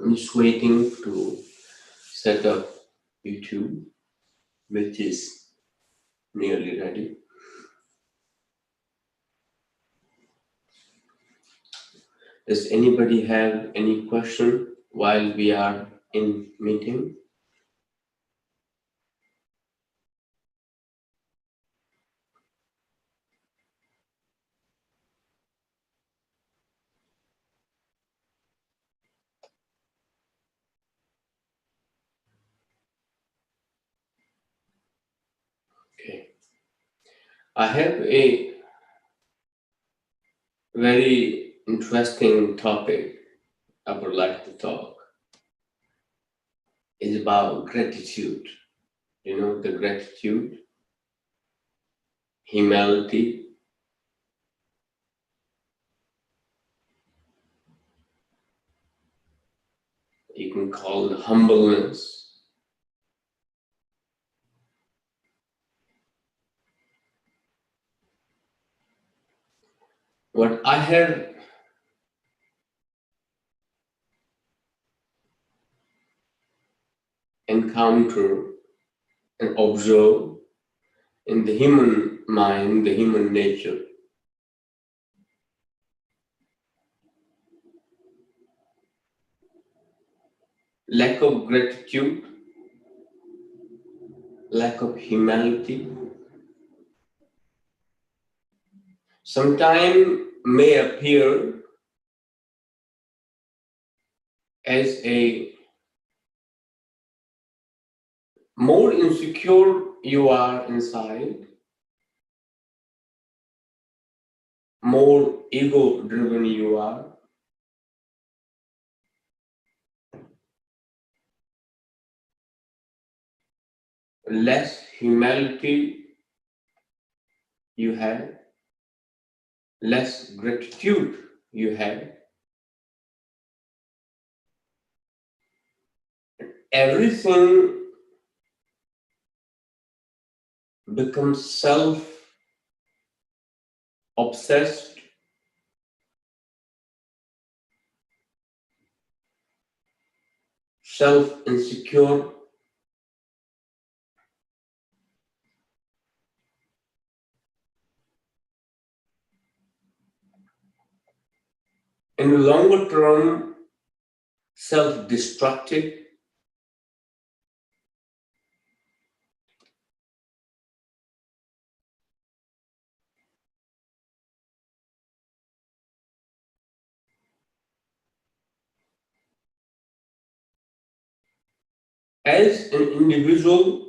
I'm just waiting to set up YouTube, which is nearly ready. Does anybody have any question while we are in meeting? Okay. I have a very interesting topic I would like to talk. It's about gratitude. You know, the gratitude, humility, you can call it humbleness. What I have encountered and observed in the human mind, the human nature, lack of gratitude, lack of humility, sometimes may appear as a more insecure you are inside, more ego-driven you are, less humility you have, less gratitude you have, everything becomes self-obsessed, self-insecure, in the longer term, self-destructive, as an individual.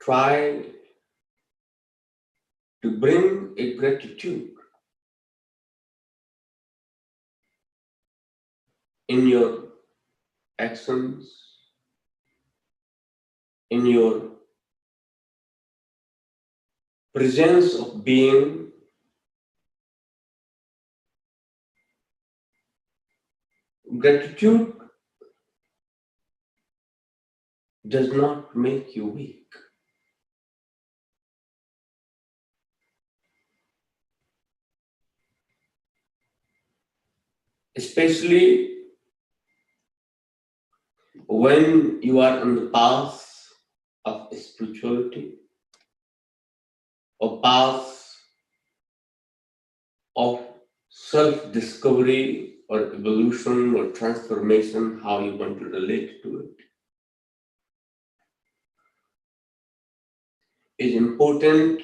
Try to bring a gratitude in your actions, in your presence of being. Gratitude does not make you weak. Especially when you are on the path of spirituality or path of self-discovery or evolution or transformation, how you want to relate to it. It's important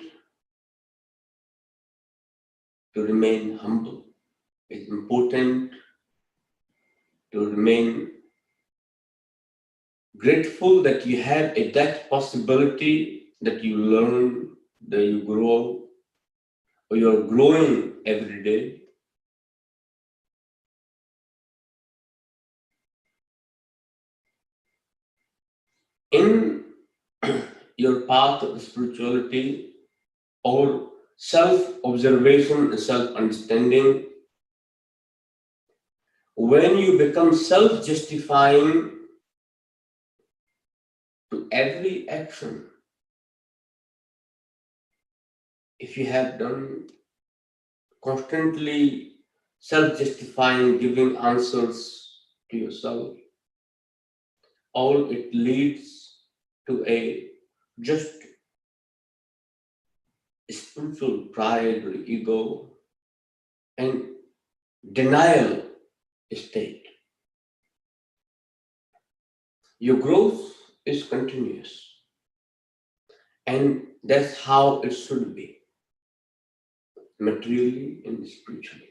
to remain humble. It's important to remain grateful that you have that possibility, that you learn, that you grow, or you're growing every day. In your path of spirituality or self-observation and self-understanding, when you become self-justifying to every action, if you have done constantly self-justifying, giving answers to yourself, all it leads to a just spiritual pride or ego and denial state. Your growth is continuous, and that's how it should be, materially and spiritually.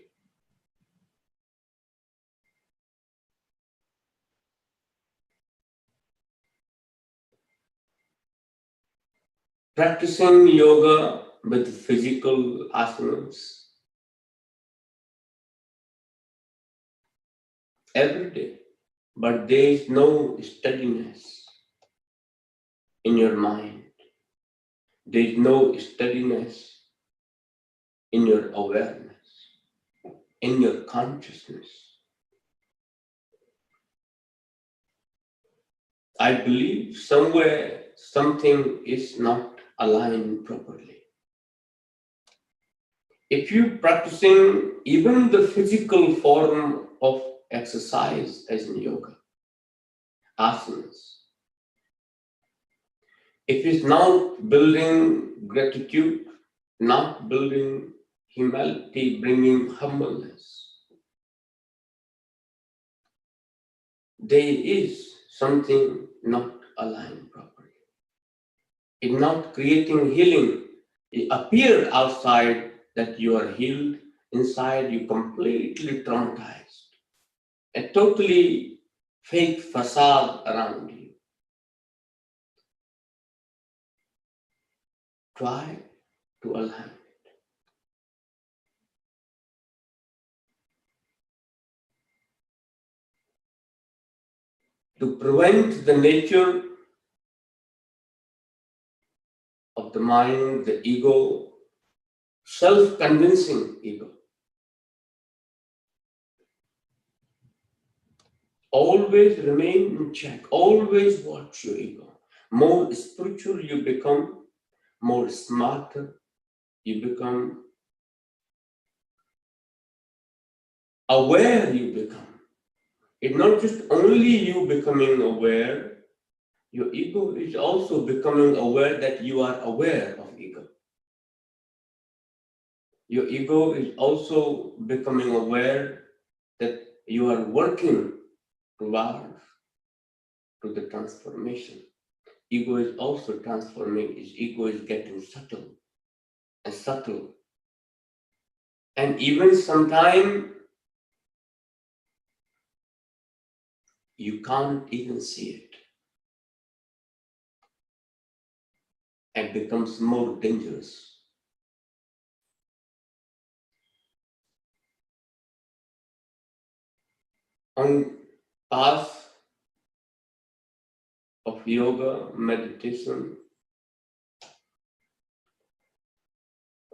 Practicing yoga with physical asanas every day, but there is no steadiness in your mind. There is no steadiness in your awareness, in your consciousness. I believe somewhere something is not aligned properly. If you're practicing even the physical form of exercise as in yoga, asanas, if it's not building gratitude, not building humility, bringing humbleness, there is something not aligned properly. It's not creating healing. It appears outside that you are healed, inside you completely traumatized. A totally fake facade around you. Try to align. To prevent the nature of the mind, the ego, self-convincing ego. Always remain in check. Always watch your ego. More spiritual you become, more smarter you become, aware you become. It's not just only you becoming aware, your ego is also becoming aware that you are aware of ego. Your ego is also becoming aware that you are working towards to the transformation. Ego is also transforming. Its ego is getting subtle and subtle. And even sometimes you can't even see it. And becomes more dangerous. On path of yoga, meditation,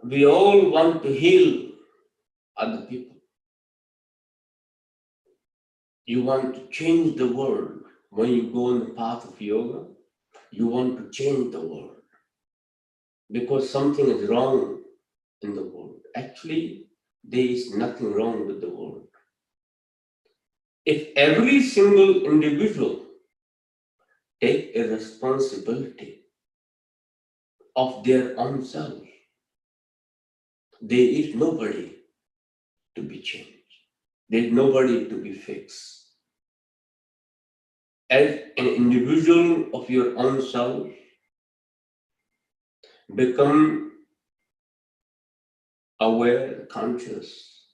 we all want to heal other people. You want to change the world. When you go on the path of yoga, you want to change the world. Because something is wrong in the world. Actually, there is nothing wrong with the world. If every single individual take a responsibility of their own self, there is nobody to be changed. There is nobody to be fixed. As an individual of your own self, become aware, conscious.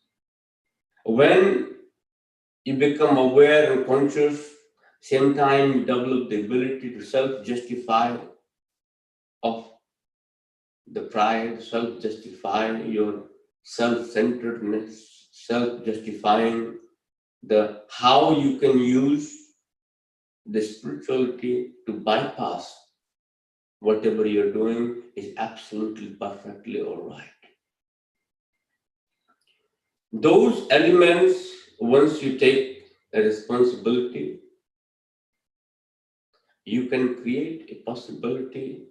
When you become aware and conscious, same time you develop the ability to self-justify of the pride, self-justify your self-centeredness, self-justifying the how you can use the spirituality to bypass whatever you're doing is absolutely perfectly all right. Those elements, once you take a responsibility, you can create a possibility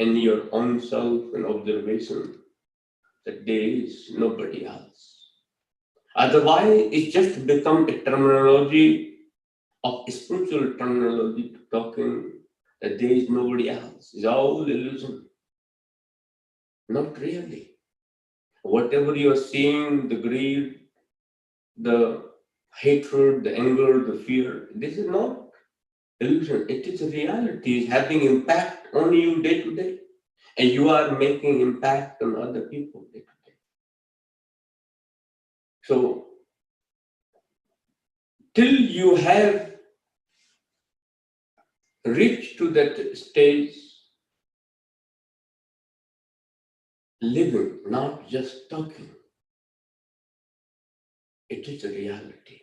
in your own self and observation that there is nobody else. Otherwise, it's just become a terminology of spiritual terminology talking that there is nobody else. It's all illusion. Not really. Whatever you are seeing, the greed, the hatred, the anger, the fear, this is not illusion. It is a reality. It's having impact on you day to day. And you are making impact on other people day to day. So, till you have reached to that stage, living, not just talking, it is a reality.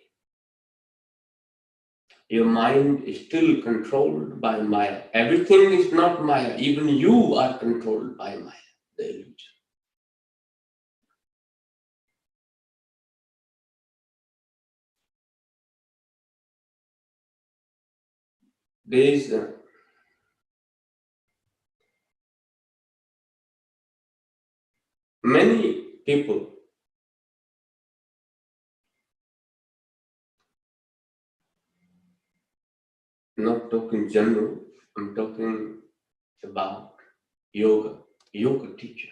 Your mind is still controlled by Maya. Everything is not Maya. Even you are controlled by Maya, the illusion. There is many people not talking general, I'm talking about yoga teachers.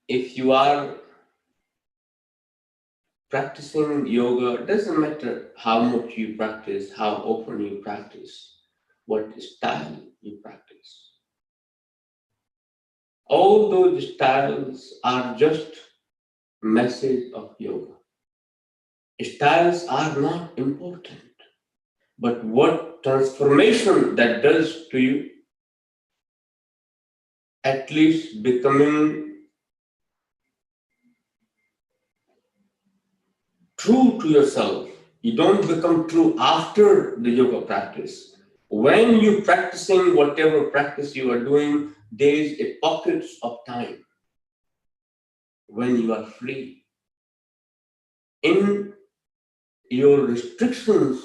If you are practicing yoga, doesn't matter how much you practice, how often you practice, what style you practice. All those styles are just message of yoga. Styles are not important, but what transformation that does to you, at least becoming true to yourself. You don't become true after the yoga practice. When you're practicing whatever practice you are doing, there is a pockets of time when you are free. In your restrictions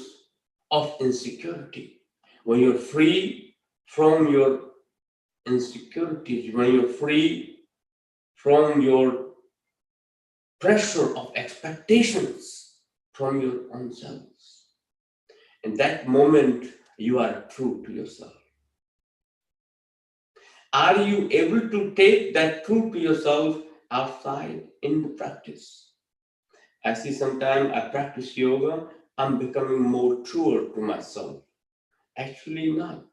of insecurity, when you're free from your insecurities, when you're free from your pressure of expectations from your own selves. In that moment, you are true to yourself. Are you able to take that true to yourself outside in the practice? I see sometimes I practice yoga, I'm becoming more truer to myself. Actually not.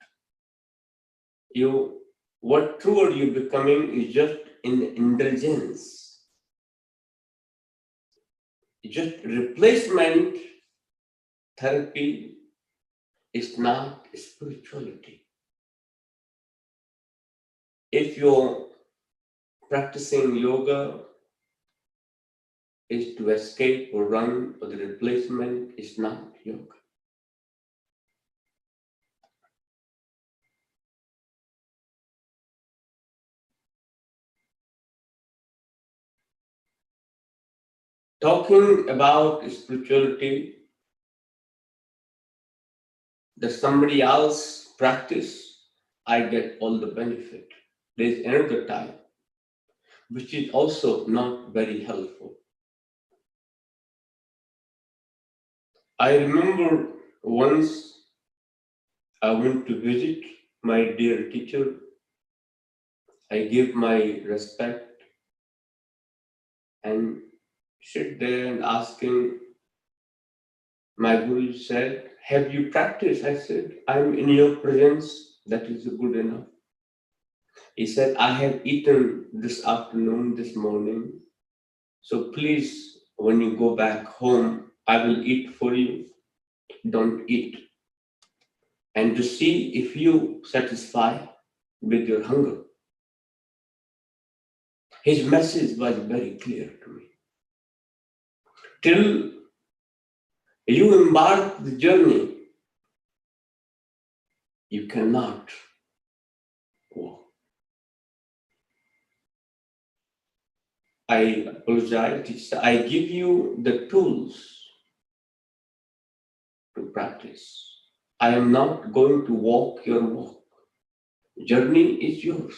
What truer you're becoming is just in indulgence. Just replacement therapy is not spirituality. If you're practicing yoga is to escape or run, or the replacement is not yoga. Talking about spirituality that somebody else practice, I get all the benefit. There's another type, which is also not very helpful. I remember once I went to visit my dear teacher. I gave my respect and sit there and asking. My Guru said, have you practiced? I said, I'm in your presence. That is good enough. He said, I have eaten this afternoon, this morning. So please, when you go back home, I will eat for you. Don't eat. And to see if you satisfy with your hunger. His message was very clear to me. Till you embark the journey, you cannot walk. I apologize. I give you the tools to practice. I am not going to walk your walk. Journey is yours.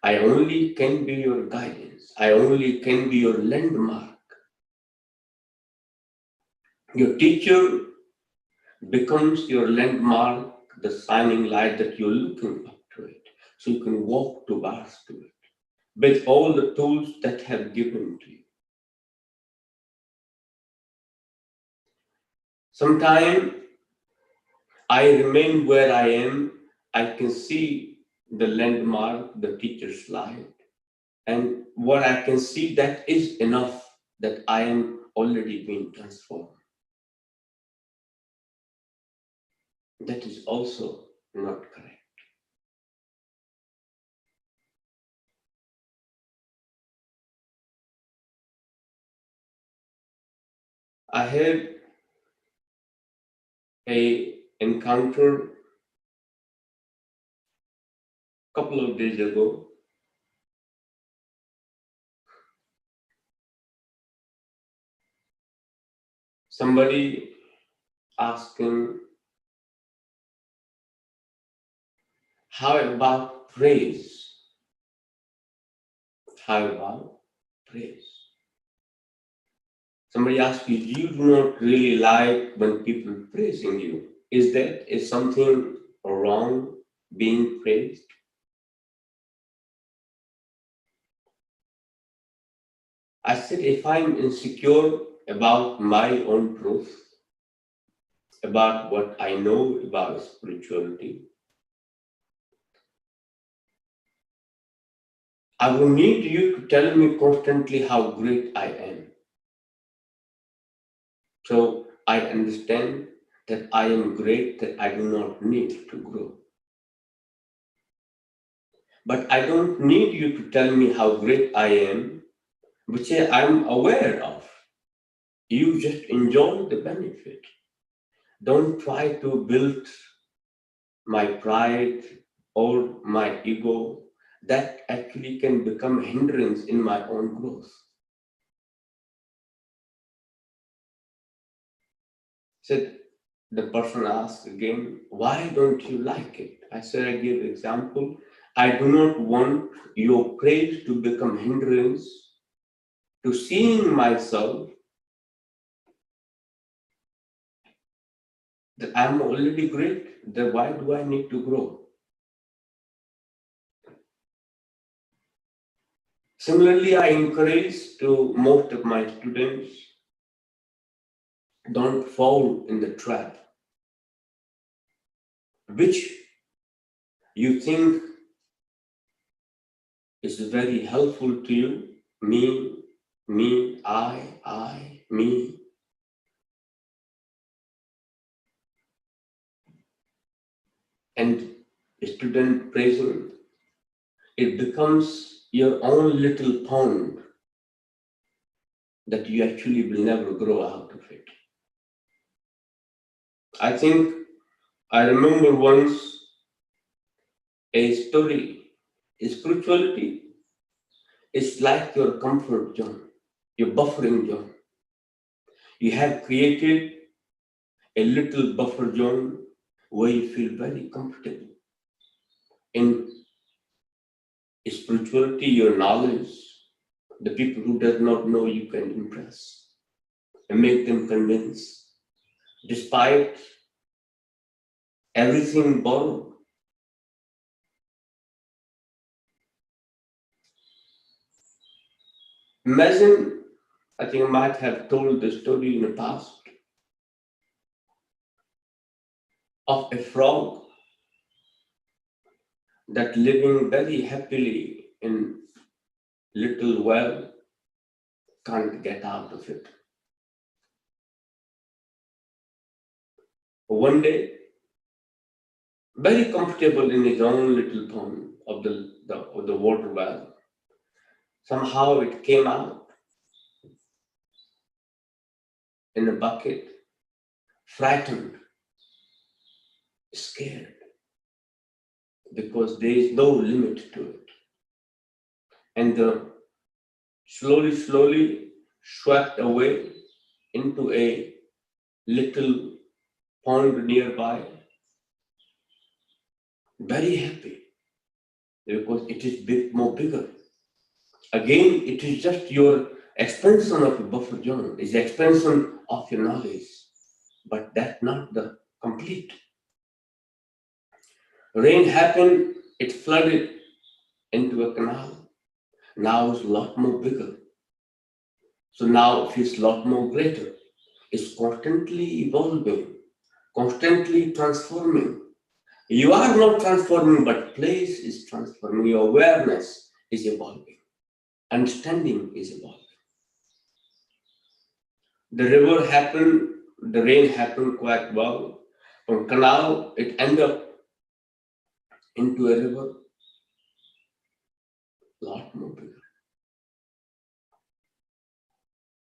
I only can be your guidance. I only can be your landmark. Your teacher becomes your landmark, the shining light that you're looking up to it. So you can walk towards to it with all the tools that have given to you. Sometimes I remain where I am. I can see the landmark, the teacher's light. And what I can see, that is enough that I am already being transformed. That is also not correct. I had a encounter a couple of days ago. Somebody asking, how about praise? How about praise? Somebody asks you, you do not really like when people praising you. Is something wrong being praised? I said, if I'm insecure about my own truth, about what I know about spirituality, I will need you to tell me constantly how great I am. So I understand that I am great, that I do not need to grow. But I don't need you to tell me how great I am, which I'm aware of. You just enjoy the benefit. Don't try to build my pride or my ego. That actually can become a hindrance in my own growth. Said the person asked again, why don't you like it? I said, I give example. I do not want your praise to become hindrance to seeing myself that I'm already great. Then why do I need to grow? Similarly, I encourage to most of my students, don't fall in the trap, which you think is very helpful to you, me, I, me. And student praising, it becomes your own little pond that you actually will never grow out of it. I think I remember once a story. Spirituality is like your comfort zone, your buffering zone. You have created a little buffer zone where you feel very comfortable. In spirituality, your knowledge, the people who does not know you can impress and make them convince, despite everything borrowed. Imagine, I think I might have told the story in the past, of a frog that living very happily in little well can't get out of it. One day, very comfortable in his own little pond of the water well, somehow it came out in a bucket, frightened, scared, because there is no limit to it. And the slowly, slowly swept away into a little pond nearby. Very happy because it is more bigger. Again, it is just your expansion of your buffer zone, is expansion of your knowledge, but that's not the complete. Rain happened, it flooded into a canal. Now it's a lot more bigger. So now it is a lot more greater. It's constantly evolving, constantly transforming. You are not transforming, but place is transforming. Your awareness is evolving. Understanding is evolving. The river happened, the rain happened quite well. From canal, it ended up into a river, a lot more bigger.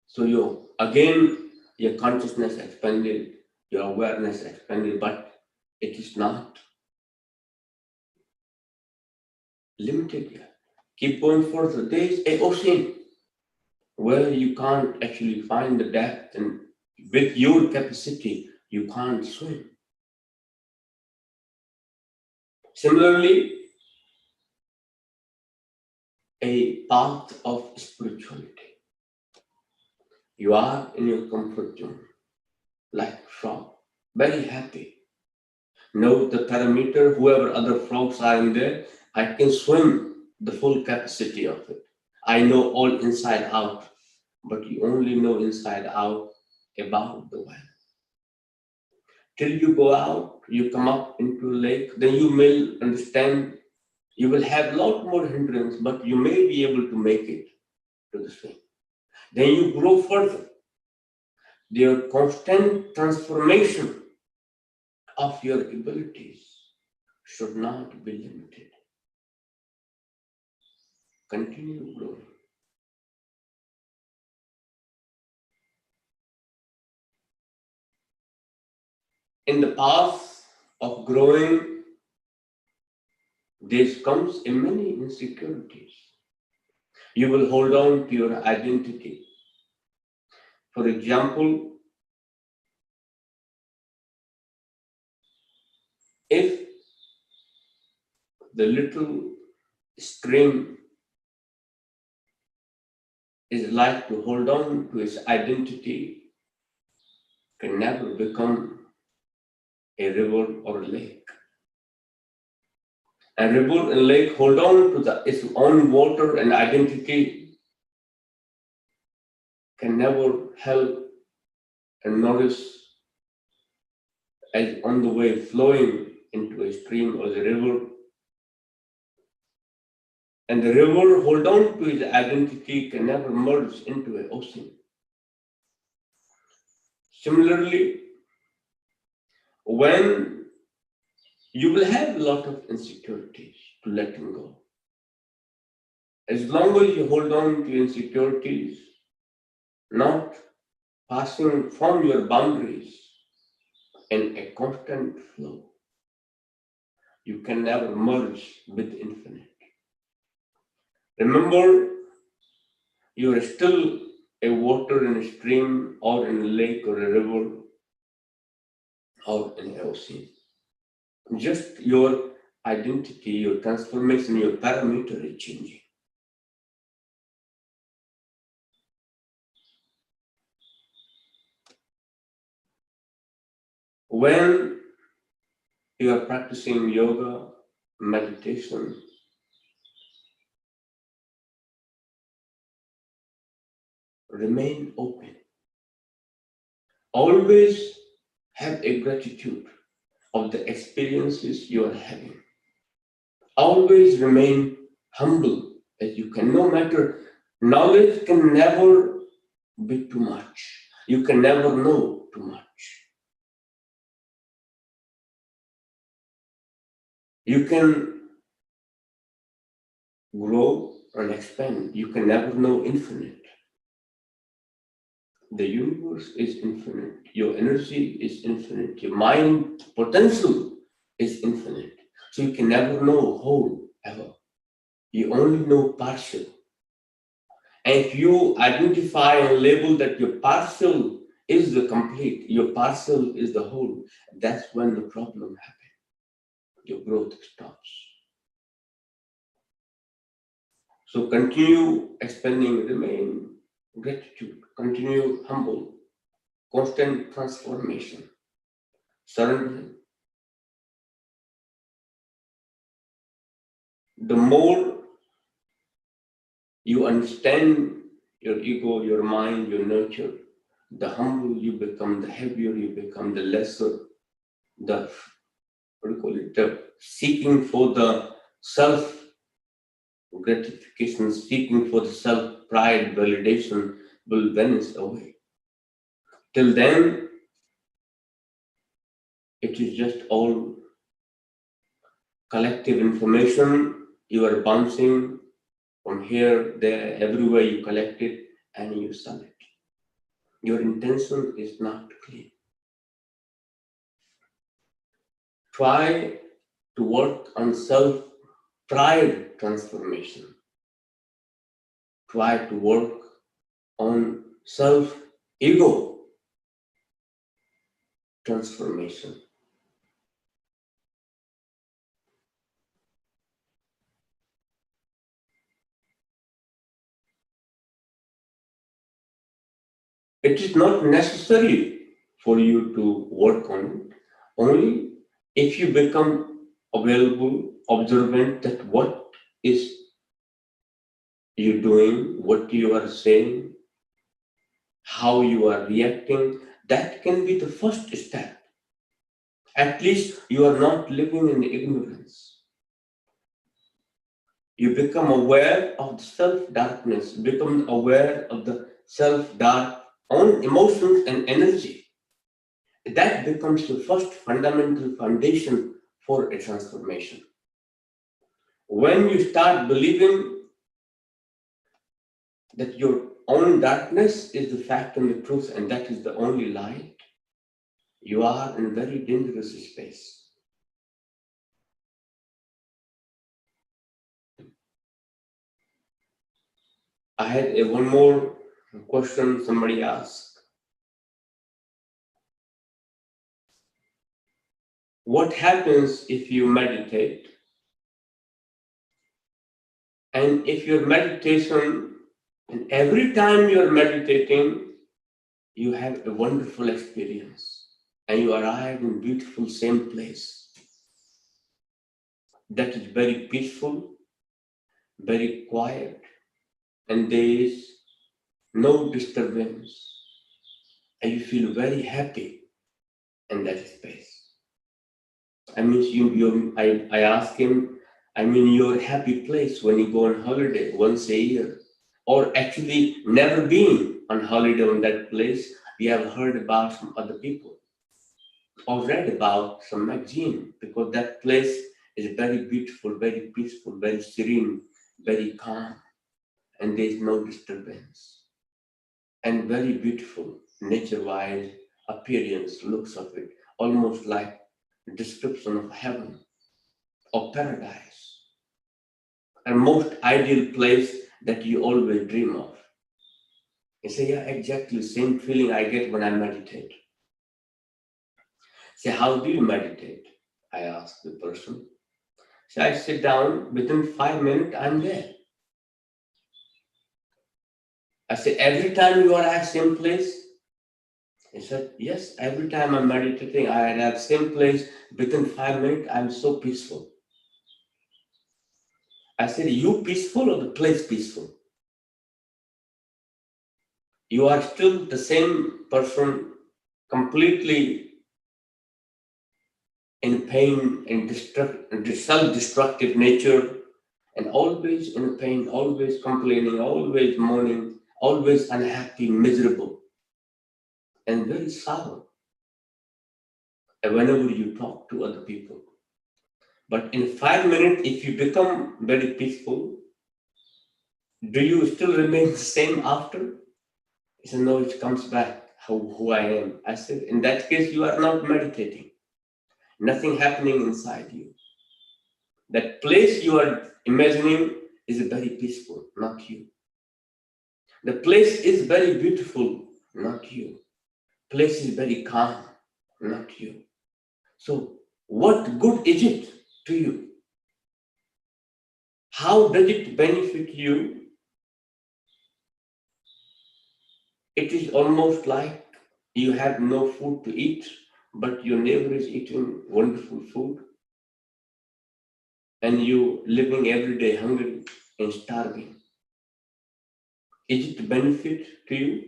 So your consciousness expanded, your awareness expanded, but it is not limited yet. Keep going further. There is an ocean where you can't actually find the depth, and with your capacity, you can't swim. Similarly, a path of spirituality. You are in your comfort zone, like frog, very happy. Know the parameter, whoever other frogs are in there, I can swim the full capacity of it. I know all inside out, but you only know inside out about the well. Till you go out, you come up into a lake, then you may understand you will have a lot more hindrance, but you may be able to make it to the stream. Then you grow further. Their constant transformation of your abilities should not be limited. Continue growing. In the path of growing, there comes in many insecurities. You will hold on to your identity. For example, if the little stream is like to hold on to its identity, can never become a river or a lake. A river and lake hold on to its own water and identity, can never help and nourish as on the way flowing into a stream or the river. And the river hold on to its identity, can never merge into an ocean. Similarly, when you will have a lot of insecurities to letting go. As long as you hold on to insecurities, not passing from your boundaries in a constant flow, you can never merge with infinite. Remember, you are still a water in a stream or in a lake or a river or in an ocean. Just your identity, your transformation, your parameter is changing. When you are practicing yoga, meditation, remain open. Always have a gratitude of the experiences you are having. Always remain humble as you can. No matter, knowledge can never be too much. You can never know too much. You can grow and expand. You can never know infinite. The universe is infinite. Your energy is infinite. Your mind potential is infinite. So you can never know whole ever. You only know partial. And if you identify and label that your partial is the complete, your partial is the whole, that's when the problem happens. Your growth stops. So continue expanding, remain gratitude, continue humble, constant transformation, surrendering. The more you understand your ego, your mind, your nature, the humble you become, the heavier you become, the lesser, the, what do you call it, the seeking for the self gratification, seeking for the self pride, validation will vanish away. Till then, it is just all collective information. You are bouncing from here, there, everywhere you collect it and you sell it. Your intention is not clear. Try to work on self-pride transformation. Try to work on self-ego transformation. It is not necessary for you to work on it. Only if you become available, observant that what is you doing, what you are saying, how you are reacting, that can be the first step. At least you are not living in ignorance. You become aware of the self-darkness, become aware of the self-dark own emotions and energy. That becomes the first fundamental foundation for a transformation. When you start believing that your own darkness is the fact and the truth, and that is the only light, you are in a very dangerous space. I had one more question somebody asked. What happens if you meditate? And if your meditation, and every time you are meditating, you have a wonderful experience and you arrive in beautiful same place. That is very peaceful, very quiet, and there is no disturbance. And you feel very happy in that space. I mean, I asked him, I mean, your happy place when you go on holiday once a year, or actually never been on holiday on that place, we have heard about some other people, or read about some magazine, because that place is very beautiful, very peaceful, very serene, very calm, and there is no disturbance. And very beautiful, nature-wise, appearance, looks of it, almost like a description of heaven or paradise, and most ideal place that you always dream of. You say, yeah, exactly, same feeling I get when I meditate. Say, how do you meditate? I ask the person. So I sit down, within 5 minutes, I'm there. I say, every time you are at same place? He said, yes, every time I'm meditating, I am at same place, within 5 minutes, I'm so peaceful. I said, you peaceful or the place peaceful? You are still the same person, completely in pain and self-destructive nature, and always in pain, always complaining, always mourning, always unhappy, miserable, and very sour whenever you talk to other people. But in 5 minutes, if you become very peaceful, do you still remain the same after? He said, no, it comes back who I am. I said, in that case, you are not meditating. Nothing happening inside you. That place you are imagining is very peaceful, not you. The place is very beautiful, not you. Place is very calm, not you. So what good is it to you? How does it benefit you? It is almost like you have no food to eat, but your neighbor is eating wonderful food, and you living every day hungry and starving. Is it benefit to you?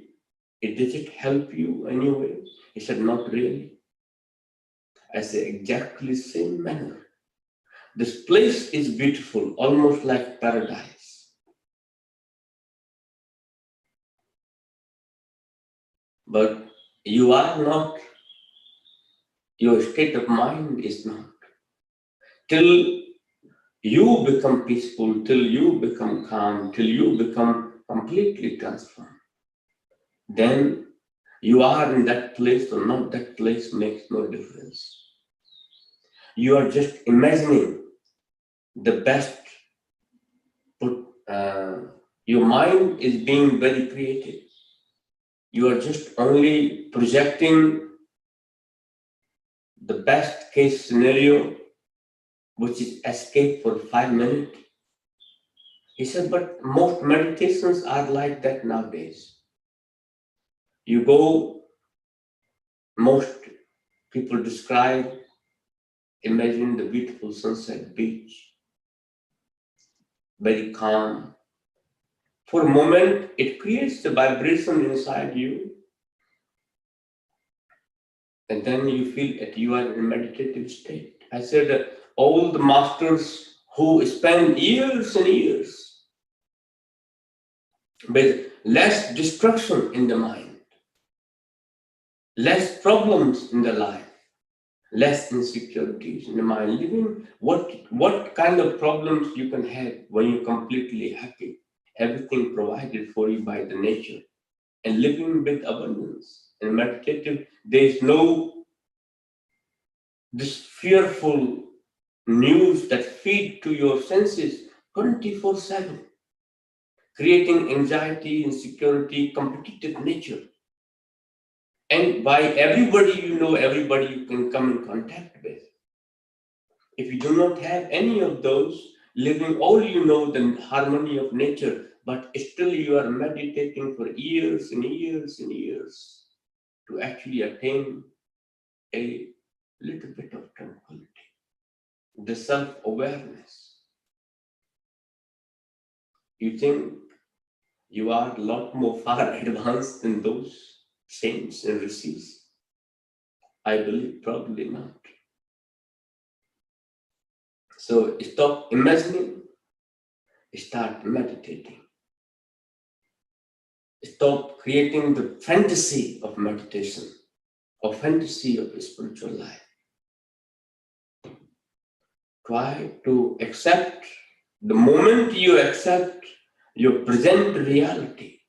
Does it help you anyway? He said, not really. I say, exactly same manner. This place is beautiful, almost like paradise. But you are not, your state of mind is not. Till you become peaceful, till you become calm, till you become completely transformed, then you are in that place or not that place makes no difference. You are just imagining the best. Your mind is being very creative. You are just only projecting the best case scenario, which is escape for 5 minutes. He said, but most meditations are like that nowadays. You go, most people describe, imagine the beautiful sunset beach, very calm. For a moment, it creates the vibration inside you, and then you feel that you are in a meditative state. I said, all the masters who spend years and years with less destruction in the mind, less problems in the life, less insecurities in the mind, living what kind of problems you can have when you're completely happy, everything provided for you by the nature, and living with abundance. And meditative, there is no this fearful news that feed to your senses 24/7, creating anxiety, insecurity, competitive nature. And by everybody you know, everybody you can come in contact with. If you do not have any of those, living all you know, the harmony of nature, but still you are meditating for years and years and years to actually attain a little bit of tranquility, the self-awareness. You think you are a lot more far advanced than those saints and rishis? I believe probably not. So stop imagining, start meditating. Stop creating the fantasy of meditation or fantasy of the spiritual life. Try to accept the moment you accept your present reality,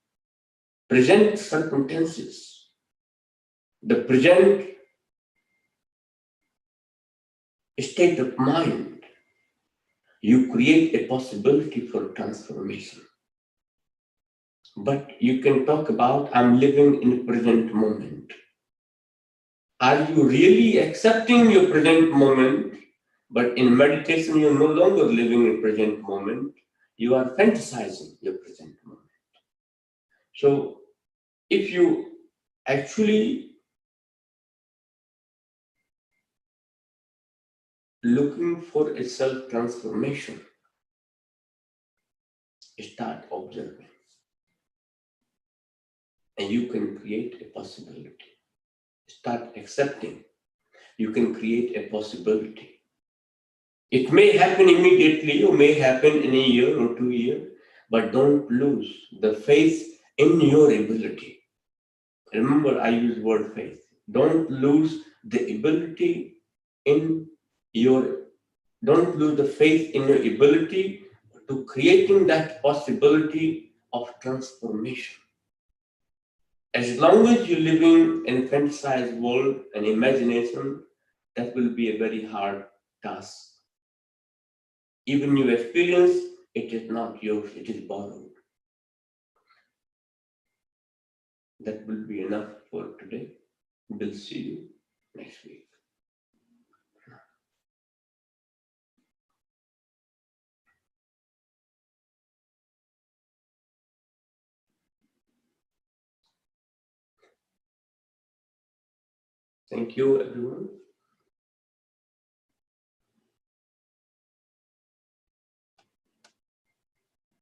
present circumstances, the present state of mind, you create a possibility for transformation. But you can talk about, I'm living in the present moment. Are you really accepting your present moment? But in meditation, you're no longer living in present moment. You are fantasizing your present moment. So if you actually looking for a self-transformation, start observing. And you can create a possibility. Start accepting. You can create a possibility. It may happen immediately or may happen in a year or 2 years, but don't lose the faith in your ability. Remember, I use the word faith. Don't lose the ability in your, don't lose the faith in your ability to creating that possibility of transformation. As long as you're living in a fantasized world and imagination, that will be a very hard task. Even your experience, it is not yours, it is borrowed. That will be enough for today. We'll see you next week. Thank you, everyone.